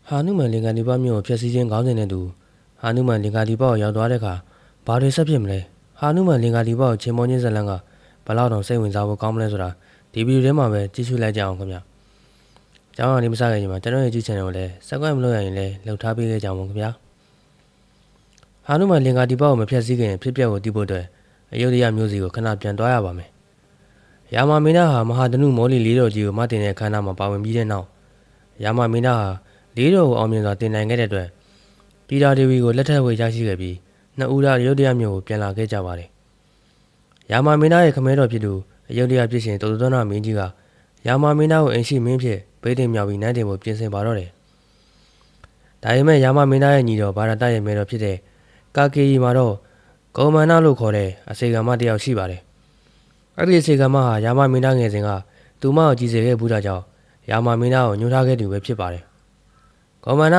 ဟာနုမန်လင်္ကာဒီပမြို့ကိုဖျက်ဆီးခြင်းခေါင်းစဉ်နဲ့တူဟာနုမန်လင်္ကာဒီပကိုရောက်သွားတဲ့အခါဘာတွေဆက်ဖြစ်မလဲဟာနုမန်လင်္ကာဒီပကိုချင်းမောချင်းဇလန်ကဘလောက်တောင်စိတ်ဝင်စားဖို့ကောင်းမလဲဆိုတာဒီဗီဒီယိုထဲမှာပဲကြည့်ရှုလိုက်ကြအောင်ခင်ဗျ။ကျောင်းအောင်ဒီမစခင်မှာကျွန်တော်ရဲ့ YouTube channel ကိုလည်း subscribe မလုပ်ရရင်လည်းလှုပ်ထားပေးခဲ့ကြအောင်ခင်ဗျာ။ဟာနုမန်လင်္ကာဒီပကိုမဖျက်ဆီးခင်ဖြစ်ပျက်ကိုသိဖို့အတွက်အယုဒ္ဓယမျိုးစီကိုခဏပြန်သွားရပါမယ်။ယာမမင်းသားဟာမဟာဓနုမောလီလေးတော်ကြီးကိုမတင်တဲ့ခန္ဓာမှာပါဝင်ပြီးတဲ့နောက်ယာမမင်းသားဟာလေးတော်ကိုအောင်မြင်စွာတင်နိုင်ခဲ့တဲ့အတွက်တီတာဒေဝီကိုလက်ထပ်ဝေရရှိခဲ့ပြီးနှစ်ဦးသားအယုဒ္ဓယမြို့ကိုပြန်လာခဲ့ကြပါတယ်။ယာမမင်းသားရဲ့ခမဲတော်ဖြစ်သူအယုဒ္ဓယပြည်ရှင်တောသောနာမင်းကြီးကယာမမင်းသားကိုအိမ်ရှိမင်းဖြစ်ဗိသိမ်မြောက်ပြီးနန်းတင်ဖို့ပြင်ဆင်ပါတော့တယ်။ဒါပေမဲ့ယာမမင်းသားရဲ့ညီတော်ဗာရတရဲ့မဲတော်ဖြစ်တဲ့ကာကေယီမှာတော့ဂေါမန္နလို့ခေါ်တဲ့အစေကမတယောက်ရှိပါတယ်။အဲ့ဒီအစေကမဟာယာမမင်းသားငယ်စဉ်ကသူမကိုကြည်စေခဲ့ဘူးတာကြောင့်ယာမမင်းသားကိုညှို့ထားခဲ့သူပဲဖြစ်ပါတယ်။ဂေါမန္နဟ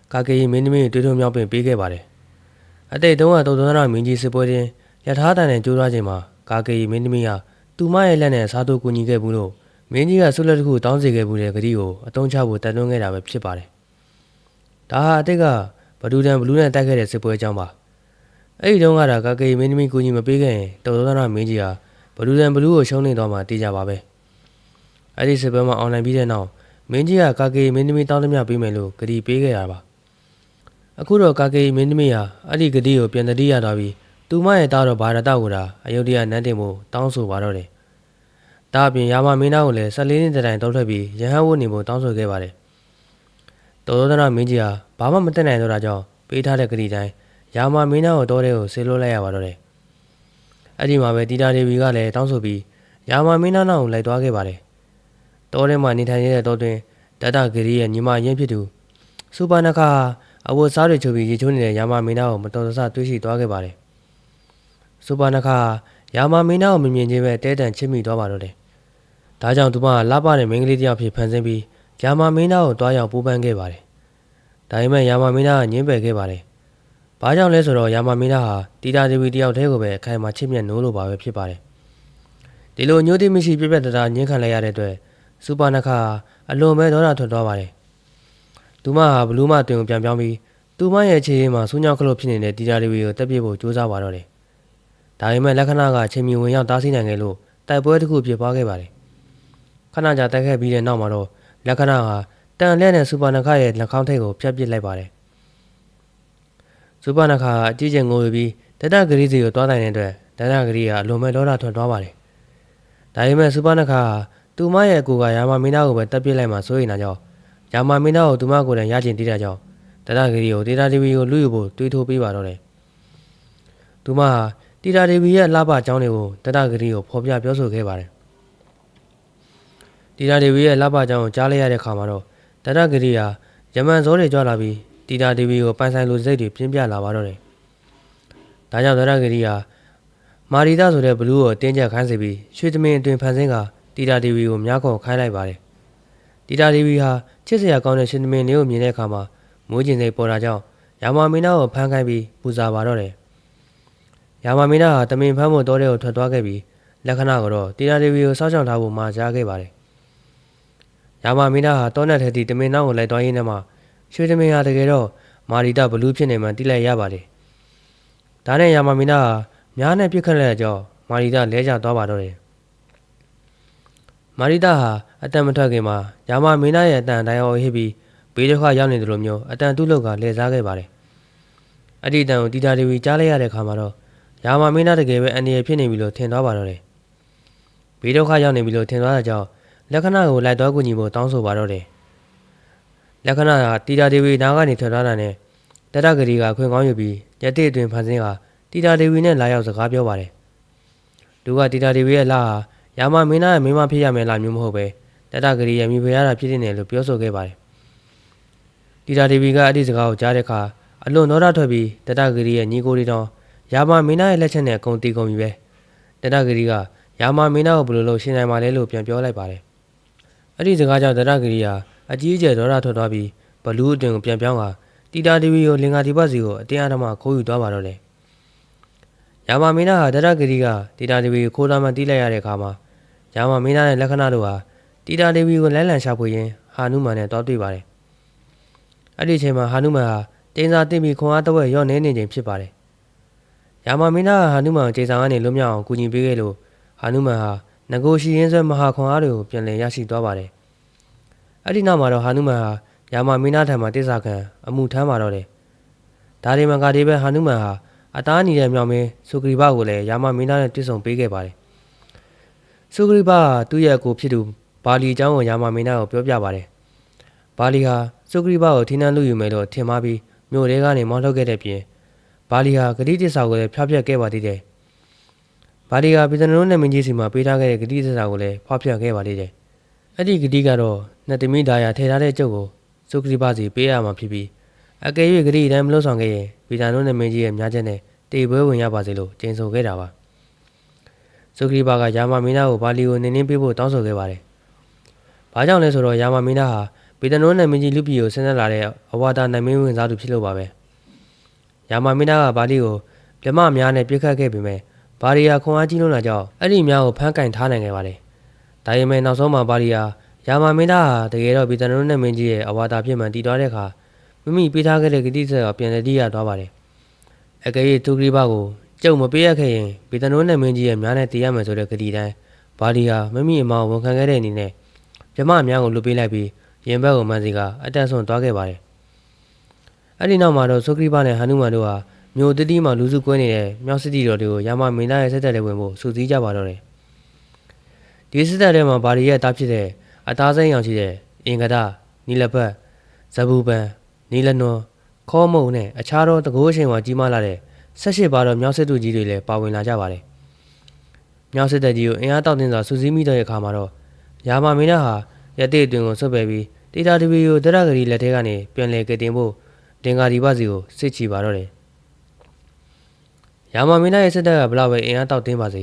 ာကာကေယီမင်းသမီးကိုတွေ့ထုံမြောက်ပင်ပေးခဲ့ပါတယ်။အတိတ်တုန်းကတောသောနာမင်းကြီးစစ်ပွဲတွင်ရထားတန်နဲ့ကြိုးစားချိန်မှာကာကေယီမင်းသမီးဟာသူမရဲ့လက်နဲ့စားထိုးကူညီခဲ့ဘူးလို့မင်းကြီးကဆုလက်တစ်ခုတောင်းစီခဲ့ဘူးတဲ့ဂရီကိုအတုံးချဖို့တက်သွင်းခဲ့တာပဲဖြစ်ပါတယ်။ဒါဟာအတိတ်ကဘဒူဒန်ဘလူးနဲ့တိုက်ခဲ့တဲ့စစ်ပွဲအကြောင်းပါ။အဲ့ဒီတုန်းကကာကေယီမင်းသမီးကူညီမပေးခဲ့ရင်တောသောနာမင်းကြီးဟာဘဒူဒန်ဘလူးကိုရှုံးနေတော့မှတေးကြပါပဲ။အဲ့ဒီစစ်ပွဲမှာအွန်လိုင်းပြီးတဲ့နောက်မင်းကြီးကကာကေယီမင်းသမီးတောင်းတမျှပေးမယ်လို့ဂရီပေးခဲ့ရပါအခုတော့ကာကေယီမင်းသမီးဟာအဲ့ဒီဂရီကိုပြန်တတိရသွားပြီးသူမရဲ့သားတော်ဗာရတကိုသာအယုဒ္ဓယနန်းတင်ဖို့တောင်းဆိုပါတော့တယ်။ဒါအပြင်ယာမမင်းသားကိုလည်း14နှစ်တိုင်တောထွက်ပြီးရဟန်းဝတ်နေဖို့တောင်းဆိုခဲ့ပါတယ်။တောသောဒနာမင်းကြီးဟာဘာမှမတက်နိုင်တော့တာကြောင့်ပေးထားတဲ့ဂရီတိုင်းယာမမင်းသားကိုတောထဲကိုဆေးလွှတ်လိုက်ရပါတော့တယ်။အဲ့ဒီမှာပဲတီတာဒေဝီကလည်းတောင်းဆိုပြီးယာမမင်းသားနောက်ကိုလိုက်သွားခဲ့ပါတယ်။တောထဲမှာနေထိုင်နေတဲ့တောတွင်တတဂရီရဲ့ညီမရင်းဖြစ်သူစူပါနခါအဝတ်စားတွေချုပ်ပြီးရေချိုးနေတဲ့ယာမမင်းသားကိုမတော်တဆတွေ့ရှိသွားခဲ့ပါတယ်။စူပါနခါယာမမင်းသားကိုမမြင်ချင်းပဲတဲတန်ချစ်မိသွားပါတော့တယ်။ဒါကြောင့်သူမကလှပတဲ့မိန်းကလေးတစ်ယောက်ဖြစ်ဖန်ဆင်းပြီးယာမမင်းသားကိုတွားရောက်ပူးပန်းခဲ့ပါတယ်။ဒါပေမဲ့ယာမမင်းသားကညှင်းပယ်ခဲ့ပါတယ်။ဘာကြောင့်လဲဆိုတော့ယာမမင်းသားဟာတီတာဒေဝီတစ်ယောက်တည်းကိုပဲအခိုင်အမာချစ်မြတ်နိုးလို့ပါပဲဖြစ်ပါတယ်။ဒီလိုညှို့တိမရှိပြပြတတာညှင်းခံလိုက်ရတဲ့အတွက်စူပါနခါအလွန်ပဲဒေါသထွက်သွားပါတယ်။သူမဟာဘလူးမတွင်ကိုပြန်ပြောင်းပြီးသူမရဲ့ခြေရင်းမှာဆူးညောက်ခလုတ်ဖြစ်နေတဲ့တီတာဒေဝီကိုတက်ပြစ်ဖို့ကြိုးစားပါတော့တယ်။ဒါပေမဲ့လက္ခဏာကချိန်မီဝင်ရောက်တားဆီးနိုင်ခဲ့လို့တိုက်ပွဲတစ်ခုဖြစ်ပွားခဲ့ပါတယ်။ခဏကြာတိုက်ခဲ့ပြီးတဲ့နောက်မှာတော့လက္ခဏာဟာတန်လက်နဲ့စူပါနခါရဲ့လက်ခေါင်းထိပ်ကိုဖျက်ပစ်လိုက်ပါတယ်။စူပါနခါအကြီးကျယ်ငိုပြီးတတဂရီစီကိုတွားနိုင်တဲ့အတွက်တတဂရီကအလွန်ပဲဒေါသထွက်သွားပါတယ်။ဒါပေမဲ့စူပါနခါသူမရဲ့အကူကယာမမင်းသားကိုပဲတက်ပစ်လိုက်မှစိုးရိမ်တာကြောင့်ယာမမင်းသားကိုသူမကိုယ်တိုင်ရကျင်တည်တာကြောင့်တတဂရီကိုတီတာဒေဝီကိုလူယူဖို့တွေးထိုးပေးပါတော့တယ်။သူမဟာတီတာဒေဝီရဲ့လှပအကြောင်းတွေကိုတတဂရီကိုဖော်ပြပြောဆိုခဲ့ပါတယ်။တီတာဒေဝီရဲ့လှပအကြောင်းကိုကြားလိုက်ရတဲ့အခါမှာတော့တတဂရီဟာယမန်ဇောတွေကြွလာပြီးတီတာဒေဝီကိုပိုင်ဆိုင်လိုစိတ်တွေပြင်းပြလာပါတော့တယ်။ဒါကြောင့်တတဂရီဟာမာရီတာဆိုတဲ့ဘလူးကိုတင်းကျပ်ခိုင်းစေပြီးရွှေသမင်းအတွင်ဖန်ဆင်းကတီတာဒေဝီကိုများခေါ်ခိုင်းလိုက်ပါတယ်။တီတာဒေဝီဟာချစ်စရာကောင်းတဲ့ရှင်သမင်းလေးကိုမြင်တဲ့အခါမှာမိုးကျင်စိတ်ပေါ်တာကြောင့်ယာမမင်းသားကိုဖမ်းခိုင်းပြီးပူဇော်ပါတော့တယ်။ယာမမင်းသားဟာတမင်ဖမ်းဖို့တောထဲကိုထွက်သွားခဲ့ပြီးလက္ခဏာကတော့တီတာဒေဝီကိုစောင့်ရှောက်ထားဖို့မှာကြားခဲ့ပါတယ်။ယာမမင်းသားဟာတောနက်ထဲထိတမင်နောက်ကိုလိုက်သွားရင်းနဲ့မှရွှေသမင်းဟာတကယ်တော့မာရီတာဘလူးဖြစ်နေမှတိလိုက်ရပါတယ်။ဒါနဲ့ယာမမင်းသားဟာများနဲ့ပြစ်ခတ်လိုက်တဲ့ကြောင့်မာရီတာလဲကျသွားပါတော့တယ်။မာရီတာဟာအတန်မထွက်ခင်မှာယာမမင်းသားရဲ့အတန်တိုင်းအော်ဟစ်ပြီးဘေးတစ်ခါရောက်နေတယ်လို့မျိုးအတန်တူးလောက်ကလဲစားခဲ့ပါတယ်။အဲ့ဒီအတန်ကိုတီတာဒေဝီကြားလိုက်ရတဲ့အခါမှာတော့ယာမမင်းသားတကယ်ပဲအန္တရာယ်ဖြစ်နေပြီလို့ထင်သွားပါတော့တယ်။ဘေးတစ်ခါရောက်နေပြီလို့ထင်သွားတဲ့ကြောင့်လက္ခဏာကိုလိုက်သွားကူညီဖို့တောင်းဆိုပါတော့တယ်။လက္ခဏာကတီတာဒေဝီနားကနေထွက်သွားတာနဲ့တတဂရီကခွင့်ကောင်းယူပြီးရက်တိအတွင်ဖန်ဆင်းကတီတာဒေဝီနဲ့လာရောက်စကားပြောပါတယ်။သူကတီတာဒေဝီရဲ့လှဟာယာမမင်းသားရဲ့မိန်းမဖြစ်ရမယ်လားမျိုးမဟုတ်ပဲတတဂရီရဲ့မိဖုရားတာဖြစ်နေတယ်လို့ပြောဆိုခဲ့ပါတယ်။တီတာဒေဝီကအဲ့ဒီစကားကိုကြားတဲ့အခါအလွန်ဒေါသထွက်ပြီးတတဂရီရဲ့ညီကိုတွေတောင်ယာမမင်းသားရဲ့လက်ချက်နဲ့အကုန်တီကုန်ပြီပဲ။တတဂရီကယာမမင်းသားကိုဘယ်လိုလုပ်ရှင်းနိုင်မှာလဲလို့ပြန်ပြောလိုက်ပါတယ်။အဲ့ဒီစကားကြောင့်တတဂရီဟာအကြီးအကျယ်ဒေါသထွက်သွားပြီးဘလူးအတွင်ကိုပြန်ပြောင်းကတီတာဒေဝီကိုလင်္ကာဒီပတ်စီကိုအတင်းအဓမ္မခိုးယူသွားပါတော့တယ်။ယာမမင်းသားဟာတတဂရီကတီတာဒေဝီကိုခိုးသားမှတီးလိုက်ရတဲ့အခါမှာယာမမင်းသားနဲ့လက္ခဏာတို့ဟာတီတာဒေဝီကိုလဲလံရှာဖွေရင်းဟာနုမန်နဲ့တွားတွေ့ပါတယ်။ အဲ့ဒီအချိန်မှာဟာနုမန်ဟာတင်စာတင်ပြီးခွန်အားတဝက်ရော့နေနေချိန်ဖြစ်ပါတယ်။ယာမမင်းသားဟာဟာနုမန်ကိုချိန်စာကနေလွတ်မြောက်အောင်ကူညီပေးခဲ့လို့ဟာနုမန်ဟာငကိုရှိရင်းဆွဲမဟာခွန်အားတွေကိုပြန်လည်ရရှိသွားပါတယ်။အဲ့ဒီနောက်မှာတော့ဟာနုမန်ဟာယာမမင်းသားထံမှာတစ္ဆာခံအမှုထမ်းပါတော့တယ်။ဒါဒီမန်ကဒီပဲဟာနုမန်ဟာအသားညီတဲ့မြောင်မင်းစုဂရိဘကိုလည်းယာမမင်းသားနဲ့တွေ့ဆုံပေးခဲ့ပါတယ်။စုဂရိဘဟာသူ့ရဲ့အကိုဖြစ်သူဘာလီအကြောင်းကိုယာမမင်းသားကိုပြောပြပါတယ်။ဘာလီဟာစုဂရိဘကိုထိနှမ်းလူယူမယ်လို့ထင်မှားပြီးမြို့ထဲကနေမောင်းထုတ်ခဲ့တဲ့ပြင်ဘာလီဟာဂတိတစ္ဆာကိုလည်းဖျောက်ဖျက်ခဲ့ပါသေးတယ်။ဘာလီဟာပြည်သူတို့နဲ့မင်းကြီးစီမှာပေးထားခဲ့တဲ့ဂတိတစ္ဆာကိုလည်းဖောက်ဖျက်ခဲ့ပါသေးတယ်။အဲ့ဒီဂတိကတော့နှစ်သမီးဒါယာထည့်ထားတဲ့ကျုပ်ကိုစုဂရိဘစီပေးရမှာဖြစ်ပြီးအကယ်၍ဂတိအတိုင်းမလုပ်ဆောင်ခဲ့ရင်ပြည်သူတို့နဲ့မင်းကြီးရဲ့များချက်နဲ့တေပွဲဝင်ရပါစေလို့ကျိန်ဆိုခဲ့တာပါ။စုဂရိဘကယာမမင်းသားကိုဘာလီကိုနင်းနှင်းပေးဖို့တောင်းဆိုခဲ့ပါတယ်။ဘာကြောင့်လဲဆိုတော့ယာမမင်းသားဟာပြည်သူတို့နဲ့မင်းကြီးလူပြည်ကိုဆင်းသက်လာတဲ့အဝါဒနိုင်မင်းဝင်စားသူဖြစ်လို့ပါပဲ။ယာမမင်းသားကဘာလီကိုပြမများနဲ့ပြစ်ခတ်ခဲ့ပေမဲ့ဘာလီယာခွန်အားကြီးလွန်းလာကြောင်းအဲ့ဒီများကိုဖမ်းကင်ထားနိုင်ခဲ့ပါတယ်။ဒါပေမဲ့နောက်ဆုံးမှာဘာလီယာယာမမင်းသားဟာတကယ်တော့ပြည်သူတို့နဲ့မင်းကြီးရဲ့အဝါဒဖြစ်မှန်တည်သွားတဲ့အခါမိမိပေးထားခဲ့တဲ့ဂတိဆက်ကိုပြန်လည်တည်ရသွားပါတယ်။အကယ်၍သူဂရိဘကိုကျုပ်မပေးရခဲ့ရင်ပြည်သူတို့နဲ့မင်းကြီးရဲ့များနဲ့တည်ရမယ်ဆိုတဲ့ဂတိတိုင်းဘာလီယာမိမိအမောင်ဝန်ခံခဲ့တဲ့အနေနဲ့ပြမများကိုလွတ်ပေးလိုက်ပြီးရင်ဘက်ကိုမှန်စီကအတက်ဆွန့်သွားခဲ့ပါတယ်။အဲ့ဒီနောက်မှာတော့စုဂရိဘနဲ့ဟာနုမန်တို့ဟာမြို့တတိမှလူစုကွဲနေတဲ့မြောက်စစ်တီတော်တွေကိုယာမမင်းသားရဲ့စစ်တပ်တွေဝင်ဖို့စုစည်းကြပါတော့တယ်။ဒီစစ်တပ်တွေမှာဘာလီရဲ့တားဖြစ်တဲ့အသားစိမ်းရောင်ရှိတဲ့အင်္ဂဒနီလပတ်ဇဘူပန်နီလနွန်ခေါမုံနဲ့အခြားသောတကိုးအချိန်ဝါကြီးမားလာတဲ့18ပါတော့မြောက်စစ်သူကြီးတွေလည်းပါဝင်လာကြပါတယ်။မြောက်စစ်တပ်ကြီးကိုအင်အားတောက်တင်စွာစုစည်းမိတဲ့အခါမှာတော့ယာမမင်းသားဟာရတဲ့အတွင်ကိုဆွတ်ပယ်ပြီးတေတာတပီကိုတရဂရီလက်ထဲကနေပြန်လည်ကယ်တင်ဖို့တင်္ဂါဒီပစီကိုစစ်ချီပါတော့တယ်။ယာမမင်းသားရဲ့စစ်တပ်ကဘလောက်ပဲအင်အားတောက်တင်ပါစေ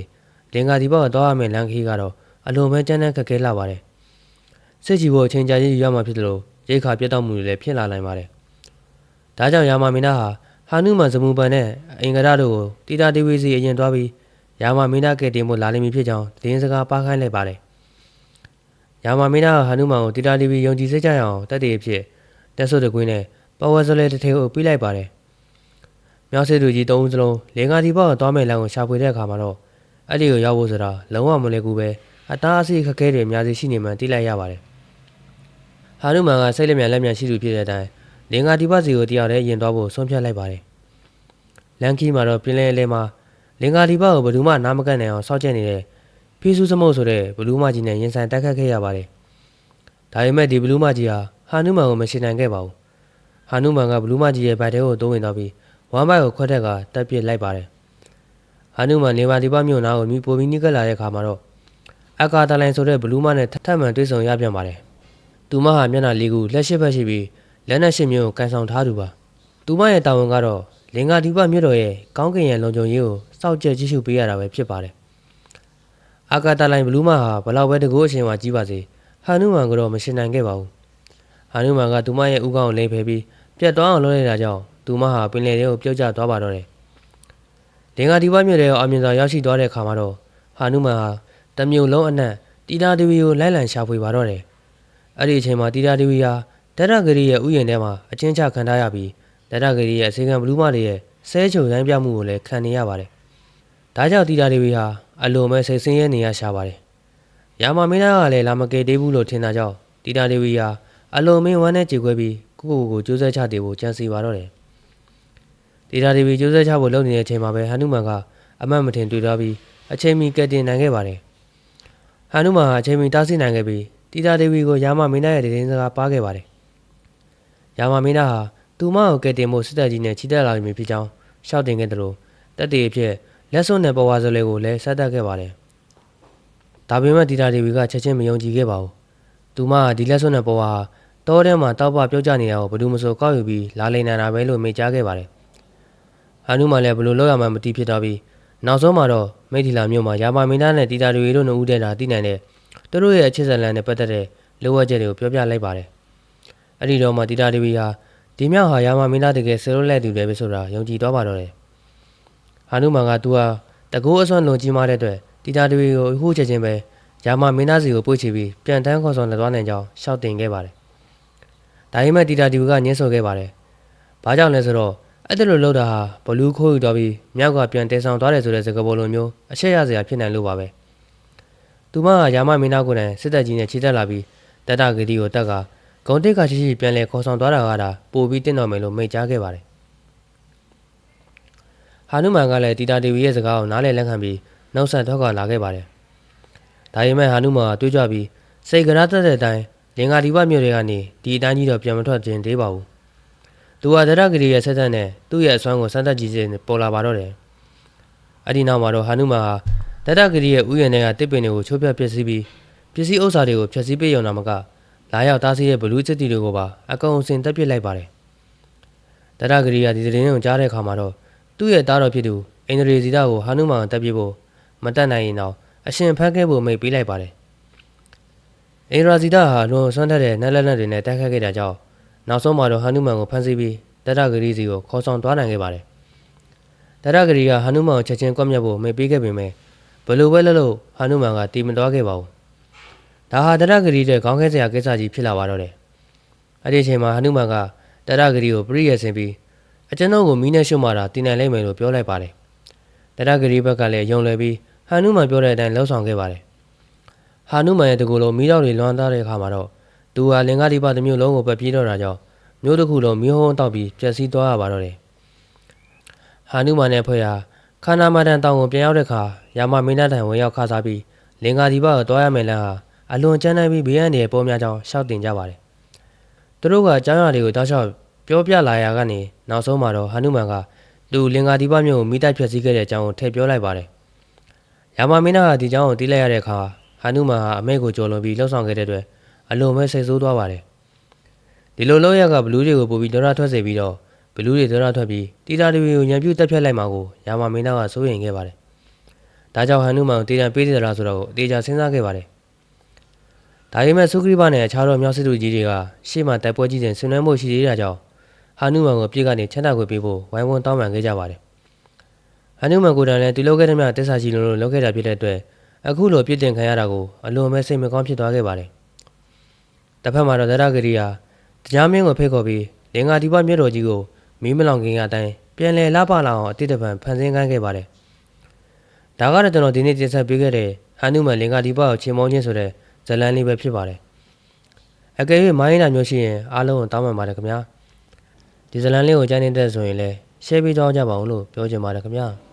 တင်္ဂါဒီပကတော့ရမယ့်လမ်းခီးကတော့အလွန်ပဲကြမ်းတမ်းခက်ခဲလာပါတယ်။စစ်ချီဖို့အချိန်ကြာကြီးယူရမှာဖြစ်တယ်လို့ရိတ်ခါပြတ်တောက်မှုတွေလည်းဖြစ်လာနိုင်ပါတယ်။ဒါကြောင့်ယာမမင်းသားဟာဟာနုမန်ဇမူပန်နဲ့အင်္ဂဒတို့ကိုတီတာတီဝီစီအရင်သွားပြီးယာမမင်းသားကယ်တင်ဖို့လာလိမ့်မည်ဖြစ်ကြောင်းသတင်းစကားပါခိုင်းလိုက်ပါတယ်။ယာမမင်းသားဟာနုမန်ကိုတီတာတီဝီယုံကြည်စိတ်ကြရအောင်တက်တည်အဖြစ်တက်ဆုပ်တကွင်းနဲ့ပဝဲစလဲတစ်ထဲကိုပြီးလိုက်ပါတယ်။မြောက်စစ်သူကြီး၃ဦးစလုံးလင်္ကာဒီဘောက်သွားမဲ့လမ်းကိုရှာဖွေတဲ့အခါမှာတော့အဲ့ဒီကိုရောက်ဖို့ဆိုတာလုံးဝမလွယ်ကူပဲအတားအဆီးခက်ခဲတွေအများကြီးရှိနေမှသိလိုက်ရပါတယ်။ဟာနုမန်ကစိတ်လက်မြန်ရှိသူဖြစ်တဲ့အတိုင်းလင်္ကာဒီဘစီကိုတရားရဲရင်သွားဖို့ဆုံးဖြတ်လိုက်ပါတယ်။လန်ကီမှာတော့ပြင်းလဲလဲမှာလင်္ကာဒီဘကိုဘယ်သူမှနားမကန့်နိုင်အောင်စောင့်ကြည့်နေတဲ့ဖေးဆူးစမုတ်ဆိုတဲ့ဘလူးမကြီးနဲ့ရင်ဆိုင်တိုက်ခတ်ခဲ့ရပါတယ်။ဒါပေမဲ့ဒီဘလူးမကြီးဟာဟာနုမန်ကိုမရှင်းနိုင်ခဲ့ပါဘူး။ဟာနုမန်ကဘလူးမကြီးရဲ့ဗိုက်ထဲကိုတိုးဝင်သွားပြီးဝမ်းဘိုက်ကိုခွက်ထက်ကတက်ပစ်လိုက်ပါတယ်။ဟာနုမန်လင်္ကာဒီဘမြို့နာကိုမြူပိုပြီးနိကလာတဲ့အခါမှာတော့အကာတလိုင်ဆိုတဲ့ဘလူးမနဲ့ထပ်မံတွေ့ဆုံရပြန်ပါတယ်။သူမဟာမျက်နှာလေးခုလက်ရှိဘက်ရှိပြီးလက်နက်ရှင်းမျိုးကိုကန်ဆောင်ထားသူပါ။သူမရဲ့တာဝန်ကတော့လင်္ကာဒီဘမြို့တော်ရဲ့ကောင်းကင်ရဲ့လုံခြုံရေးကိုစောင့်ကြည့်ကြည့်ရှုပေးရတာပဲဖြစ်ပါတယ်။အာကာတလိုင်ဘလူးမဟာဘလောက်ပဲတကူအချိန်ဝါကြီးပါစေဟာနုမန်ကတော့မရှင်းနိုင်ခဲ့ပါဘူး။ဟာနုမန်ကသူမရဲ့ဥကောင်းကိုလိမ့်ဖယ်ပြီးပြတ်သွားအောင်လုပ်လိုက်တာကြောင့်သူမဟာပင်လယ်ထဲကိုပြုတ်ကျသွားပါတော့တယ်။လင်္ကာဒီဘမြို့ရဲ့အမြင့်စွာရောက်ရှိသွားတဲ့အခါမှာတော့ဟာနုမန်ဟာတမျိုးလုံးအနှံ့တီတာတီဗီကိုလိုက်လံရှာဖွေပါတော့တယ်။အဲ့ဒီအချိန်မှာတီတာတီဗီဟာဒရဂရီရဲ့ဥယျာဉ်ထဲမှာအချင်းချခံထားရပြီးဒရဂရီရဲ့အစေခံဘလူးမတွေရဲ့ဆဲချုံရိုင်းပြမှုကိုလည်းခံနေရပါတယ်။ဒါကြောင့်တီတာတီဗီဟာအလိုမဲ့စိတ်ဆင်းရဲနေရရှာပါတယ်။ယာမမင်းသားကလည်းလာမကယ်သေးဘူးလို့ထင်တာကြောင့်တီတာတီဗီဟာအလိုမင်းဝမ်းနဲ့ကြေခွဲပြီးကိုကျိုးဆွဲချတေဖို့ကြံစီပါတော့တယ်။တီတာတီဗီကျိုးဆွဲချဖို့လုပ်နေတဲ့အချိန်မှာပဲဟန်နုမန်ကအမတ်မထင်တွေ့သွားပြီးအချိန်မီကယ်တင်နိုင်ခဲ့ပါတယ်။ဟန်နုမန်ဟာအချိန်မီတားဆီးနိုင်ခဲ့ပြီးတီတာတီဗီကိုယာမမင်းသားရဲ့တည်င်းစကားပါခဲ့ပါတယ်။ယာမမင်းသားဟာသူမကိုကယ်တင်ဖို့စစ်တပ်ကြီးနဲ့ချီတက်လာနေပြီဖြစ်ကြောင်းရှောက်တင်ခဲ့တယ်လို့တက်တည်အဖြစ်လက်စွပ်နဲ့ပေါ်ဝါစလဲကိုလည်းဆက်တက်ခဲ့ပါတယ်။ဒါပေမဲ့တီတာတီဗီကချက်ချင်းမယုံကြည်ခဲ့ပါဘူး။သူမကဒီလက်စွပ်နဲ့ပေါ်ဝါတောထဲမှာတောက်ပပြုတ်ကျနေတာကိုဘယ်သူမှမဆိုကောက်ယူပြီးလာလိမ့်နေတာပဲလို့မိတ်ကြားခဲ့ပါတယ်။ဟာနုမှလည်းဘယ်လိုလုပ်ရမှမသိဖြစ်တော့ပြီးနောက်ဆုံးမှာတော့မိထီလာမြို့မှာယာမမင်းသားနဲ့တီတာတီဗီတို့နှစ်ဦးတည်းသာသိနိုင်တဲ့သူတို့ရဲ့အချစ်ဇလန်နဲ့ပတ်သက်တဲ့လိုအပ်ချက်တွေကိုပြောပြလိုက်ပါတယ်။အဲ့ဒီတော့မှတီတာတီဗီဟာဒီမြောက်ဟာယာမမင်းသားတကယ်ဆဲလို့လက်သူတယ်ပဲဆိုတာယုံကြည်သွားပါတော့တယ်။ဟာနုမန်ကသူဟာတကူအစွမ်းလွန်ကြီးမားတဲ့အတွက်တီတာတီဗီကိုအခုချက်ချင်းပဲယာမမင်းသားစီကိုပို့ချပြီးပြန်တန်းခေါ်ဆောင်လက်သွားနိုင်ကြောင်းရှောက်တင်ခဲ့ပါတယ်။ ဒါပေမဲ့တီတာတီကညှင်းဆိုခဲ့ပါတယ်။ဘာကြောင့်လဲဆိုတော့အဲ့ဒါလိုလုပ်တာဟာဘလူးခိုးယူတော့ပြီးမြောက်ကပြန်တဲဆောင်သွားတယ်ဆိုတဲ့စကားပုံလိုမျိုးအချက်ရစရာဖြစ်နိုင်လို့ပါပဲ။သူမကယာမမင်းသားကိုယ်တိုင်စစ်တပ်ကြီးနဲ့ခြေတက်လာပြီးတတဂတိကိုတက်ကဂုံတိတ်ခါရှိပြန်လဲခေါ်ဆောင်သွားတာကဒါပို့ပြီးတင့်တော်မယ်လို့မိန့်ကြားခဲ့ပါတယ်။ဟာနုမန်ကလည်းတီတာတီရဲ့စကားကိုနားလည်လက်ခံပြီးနှုတ်ဆက်ထွက်ခွာလာခဲ့ပါတယ်။ဒါပေမဲ့ဟာနုမန်ကတွေးကြပြီးစိတ်ကရားတက်တဲ့အတိုင်းလင်္ကာဒီပမြို့တွေကနေဒီအတိုင်းကြီးတော့ပြန်မထွက်ခြင်းသေးပါဘူး။သူကတရဂရီရဲ့ဆက်သက်နဲ့သူ့ရဲ့အစွမ်းကိုစမ်းသပ်ကြည့်စဉ်ပေါ်လာပါတော့တယ်။အဲ့ဒီနောက်မှာတော့ဟာနုမန်ဟာတရဂရီရဲ့ဥယျာဉ်ထဲကတစ်ပင်တွေကိုချိုးဖျက်ပစ္စည်းပြီးပစ္စည်းဥစ္စာတွေကိုဖျက်ဆီးပေးရုံနာမကလာရောက်တားဆီးတဲ့ဘလူးစစ်တီတွေကိုပါအကောင်အစင်တက်ပစ်လိုက်ပါတယ်။တရဂရီကဒီသတင်းကိုကြားတဲ့အခါမှာတော့သူ့ရဲ့သားတော်ဖြစ်သူအင်ဒရီဇီတာကိုဟာနုမန်တက်ပစ်ဖို့မတက်နိုင်ရင်တော့အရှင်ဖက်ခဲဖို့မိတ်ပေးလိုက်ပါတယ်။အင်ဒရာဇီတာဟာလွန်ဆွမ်းထက်တဲ့နက်လက်နက်တွေနဲ့တိုက်ခတ်ခဲ့တာကြောင့်နောက်ဆုံးမှာတော့ဟာနုမန်ကိုဖမ်းဆီးပြီးတရဂရီစီကိုခေါ်ဆောင်သွားနိုင်ခဲ့ပါတယ်။တရဂရီကဟာနုမန်ကိုချက်ချင်းကွပ်မျက်ဖို့မိတ်ပေးခဲ့ပေမဲ့ဘလို့ပဲလို့ဟာနုမန်ကတီးမသွားခဲ့ပါဘူး။ဒါဟာတရဂရီတဲ့ခေါင်းခဲစရာကိစ္စကြီးဖြစ်လာပါတော့တယ်။အဲ့ဒီအချိန်မှာဟာနုမန်ကတရဂရီကိုပြည့်ရဆင်ပြီးအကျွန်ုပ်ကိုမီးနဲ့ရှုမှတာတည်နိုင်လိမ့်မယ်လို့ပြောလိုက်ပါတယ်။တရဂရီဘက်ကလည်းယုံလွယ်ပြီးဟာနုမန်ပြောတဲ့အတိုင်းလှုပ်ဆောင်ခဲ့ပါတယ်။ဟာနုမန်ရဲ့တကူလုံးမီးတောက်တွေလွှမ်းသားတဲ့အခါမှာတော့သူဟာလင်္ကာဒီပါတစ်မျိုးလုံးကိုပတ်ပြေးတော့တာကြောင့်မျိုးတစ်ခုလုံးမီးဟုံးတောက်ပြီးပျက်စီးသွားရပါတော့တယ်။ဟာနုမန်ရဲ့ဖွဲ့ဟာခန္ဓာမတန်တောင်ကိုပြန်ရောက်တဲ့အခါယာမမင်းသားထံဝင်ရောက်ခါစားပြီးလင်္ကာဒီပါကိုတွားရမယ်လမ်းဟာအလွန်ကျန်းနိုင်ပြီးဘေးရန်တွေပေါ်များကြောင်းရှောက်တင်ကြပါတယ်။သူတို့ကကျောင်းရတွေကိုတောက်လျှောက်ပြောပြလာရာကနေနောက်ဆုံးမှာတော့ဟာနုမန်ကသူလင်္ကာဒီပါမျိုးကိုမိတိုက်ဖျက်ဆီးခဲ့တဲ့အကြောင်းကိုထည့်ပြောလိုက်ပါတယ်။ယာမမင်းသားကဒီကြောင်းကိုတီးလိုက်ရတဲ့အခါဟာနုမန်ဟာအမေကိုကြော်လွန်ပြီးလှောက်ဆောင်ခဲ့တဲ့အတွက်အလွန်ပဲစိတ်ဆိုးသွားပါတယ်။ဒီလိုလောက်ရကဘလူးတွေကိုပို့ပြီးဒေါရထွက်စေပြီးတော့ဘလူးတွေဒေါရထွက်ပြီးတီတာတွေကိုညံပြူတက်ဖြတ်လိုက်မှာကိုယာမမင်းသားကစိုးရိမ်ခဲ့ပါတယ်။ဒါကြောင့်ဟန်နုမန်ကိုတေးတံပေးသေးသလားဆိုတော့အသေးချာစဉ်းစားခဲ့ပါတယ်။ဒါပေမဲ့စုခရိဘနဲ့အခြားသောမြောက်စစ်သူကြီးတွေကရှေ့မှတိုက်ပွဲကြီးစဉ်ဆင်နွှဲမှုရှိသေးတာကြောင့်ဟန်နုမန်ကိုပြစ်ကနေချမ်းသာခွင့်ပေးဖို့ဝိုင်းဝန်းတောင်းပန်ခဲ့ကြပါတယ်။ဟန်နုမန်ကိုယ်တိုင်လည်းသူလုပ်ခဲ့တဲ့မြတ်တက်ဆာရှိလို့လုပ်ခဲ့တာဖြစ်တဲ့အတွက်အခုလိုပြစ်တင်ခံရတာကိုအလွန်ပဲစိတ်မကောင်းဖြစ်သွားခဲ့ပါတယ်။တစ်ဖက်မှာတော့တရဂရီဟာတရားမင်းကိုဖိတ်ခေါ်ပြီးလင်္ကာဒီပမြို့တော်ကြီးကိုမီးမလောင်ခင်ကအတိုင်းပြန်လည်လှပလာအောင်အတိတ်တပံဖန်ဆင်းခိုင်းခဲ့ပါတယ်။ဒါကတော့ကျွန်တော်ဒီနေ့တင်ဆက်ပေးခဲ့တဲ့ဟန်နုမန်လင်္ကာဒီပကိုချေမောင်းခြင်းဆိုတဲ့ဇာတ်လမ်းလေးပဲဖြစ်ပါတယ်။အကယ်၍မိုင်းနာမျိုးရှိရင်အားလုံးကိုတောင်းပန်ပါတယ်ခင်ဗျာ။ဒီဇာတ်လမ်းလေးကိုကြိုက်နေတဲ့ဆိုရင်လည်း share ပေးကြပါဦးလို့ပြောချင်ပါတယ်ခင်ဗျာ။